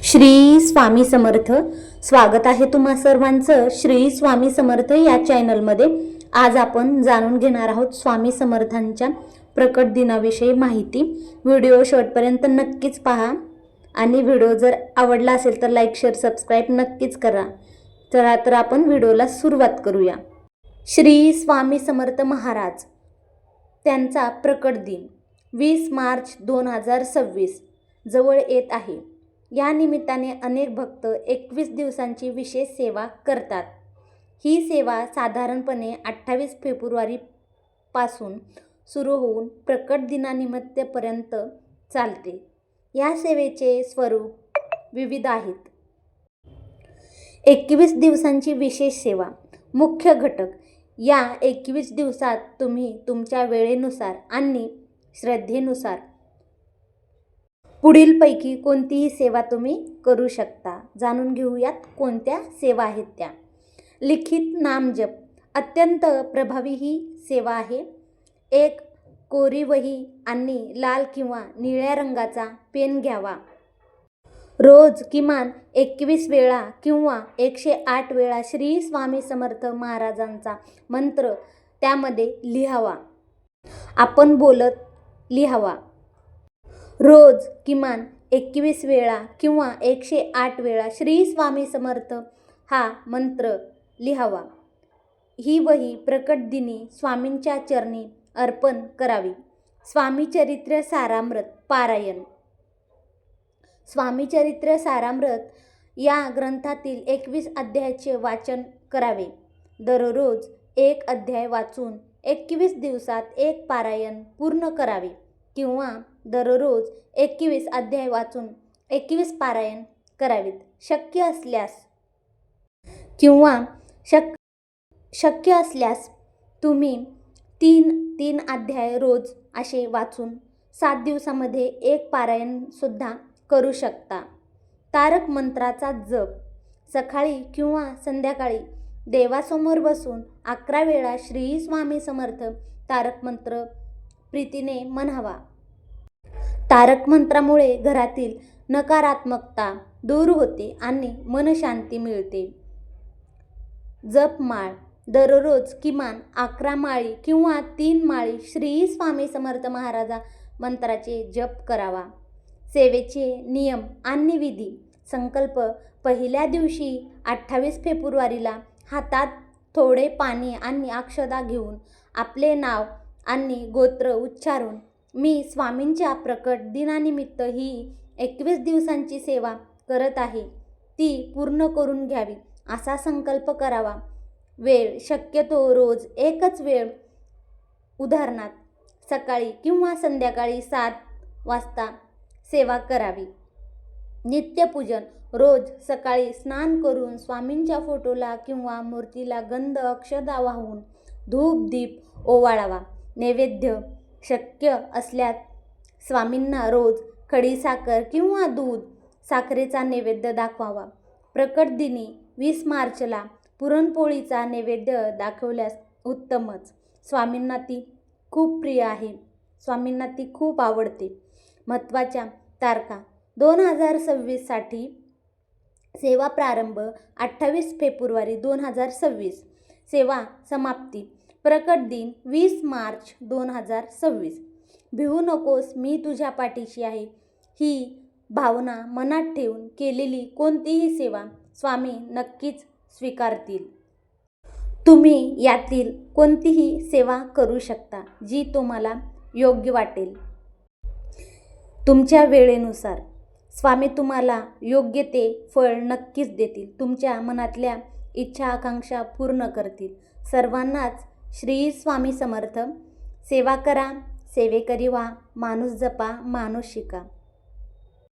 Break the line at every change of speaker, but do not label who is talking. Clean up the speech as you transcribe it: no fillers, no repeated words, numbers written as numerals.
श्री स्वामी समर्थ. स्वागत आहे तुम्हा सर्वांचं श्री स्वामी समर्थ या चॅनलमध्ये. आज आपण जाणून घेणार आहोत स्वामी समर्थांच्या प्रकट दिनाविषयी माहिती. व्हिडिओ शेवटपर्यंत नक्कीच पहा आणि व्हिडिओ जर आवडला असेल तर लाईक शेअर सबस्क्राईब नक्कीच करा. चला तर आपण व्हिडिओला सुरुवात करूया. श्री स्वामी समर्थ महाराज त्यांचा प्रकट दिन 20 मार्च 2026 जवळ येत आहे. या निमित्ताने अनेक भक्त 21 दिवसांची विशेष सेवा करतात. ही सेवा साधारणपणे 28 फेब्रुवारीपासून सुरू होऊन प्रकट दिनानिमित्तपर्यंत चालते. या सेवेचे स्वरूप विविध आहेत. 21 दिवसांची विशेष सेवा. मुख्य घटक. या 21 दिवसात तुम्ही तुमच्या वेळेनुसार आणि श्रद्धेनुसार पुढीलपैकी कोणतीही सेवा तुम्ही करू शकता. जाणून घेऊयात कोणत्या सेवा आहेत त्या. लिखित नामजप. अत्यंत प्रभावी ही सेवा आहे. एक कोरी वही आणि लाल किंवा निळ्या रंगाचा पेन घ्यावा. रोज किमान 21 वेळा किंवा 108 वेळा श्री स्वामी समर्थ महाराजांचा मंत्र त्यामध्ये लिहावा. आपण बोलत लिहावा. रोज किमान 21 वेळा किंवा 108 वेळा श्री स्वामी समर्थ हा मंत्र लिहावा. ही वही प्रकट दिनी स्वामींच्या चरणी अर्पण करावी. स्वामी चरित्र सारामृत पारायण. स्वामी चरित्र सारामृत या ग्रंथातील 21 अध्यायाचे वाचन करावे. दररोज एक अध्याय वाचून 21 दिवसात एक पारायण पूर्ण करावे किंवा दररोज 21 अध्याय वाचून 21 पारायण करावेत. शक्य असल्यास तुम्ही 3 अध्याय रोज असे वाचून 7 दिवसामध्ये एक पारायण सुद्धा करू शकता. तारक मंत्राचा जप. सकाळी किंवा संध्याकाळी देवासमोर बसून 11 वेळा श्री स्वामी समर्थ तारक मंत्र प्रीतीने म्हणावा. तारक मंत्रामुळे घरातील नकारात्मकता दूर होते आणि मनशांती मिळते. जपमाळ. दररोज किमान 11 माळी किंवा 3 माळी श्री स्वामी समर्थ महाराजा मंत्राचे जप करावा. सेवेचे नियम आणि विधी. संकल्प. पहिल्या दिवशी 28 फेब्रुवारीला हातात थोडे पाणी आणि अक्षता घेऊन आपले नाव आणि गोत्र उच्चारून मी स्वामींच्या प्रकट दिनानिमित्त ही 21 दिवसांची सेवा करत आहे ती पूर्ण करून घ्यावी असा संकल्प करावा. वेळ. शक्यतो रोज एकच वेळ उदाहरणार्थ सकाळी किंवा संध्याकाळी 7 वाजता सेवा करावी. नित्यपूजन. रोज सकाळी स्नान करून स्वामींच्या फोटोला किंवा मूर्तीला गंध अक्षता वाहून धूप दीप ओवाळावा. नैवेद्य. शक्य असल्यास स्वामींना रोज खडीसाखर किंवा दूध साखरेचा नैवेद्य दाखवावा. प्रकट दिनी 20 मार्चला पुरणपोळीचा नैवेद्य दाखवल्यास उत्तमच. स्वामींना ती खूप प्रिय आहे. स्वामींना ती खूप आवडते. महत्त्वाच्या तारखा. 2026 साठी सेवा प्रारंभ 28 फेब्रुवारी 2026. सेवा समाप्ती प्रकट दिन 20 मार्च 2026. भिवू नकोस मी तुझ्या पाठीशी आहे. ही भावना मनात ठेवून केलेली कोणतीही सेवा स्वामी नक्कीच स्वीकारतील. तुम्ही यातील कोणतीही सेवा करू शकता जी तुम्हाला योग्य वाटेल. तुमच्या वेळेनुसार स्वामी तुम्हाला योग्य ते फळ नक्कीच देतील. तुमच्या मनातल्या इच्छा आकांक्षा पूर्ण करतील. सर्वांनाच श्री स्वामी समर्थ. सेवा करा, सेवेकरी व्हा, माणूस जपा, माणूस शिका.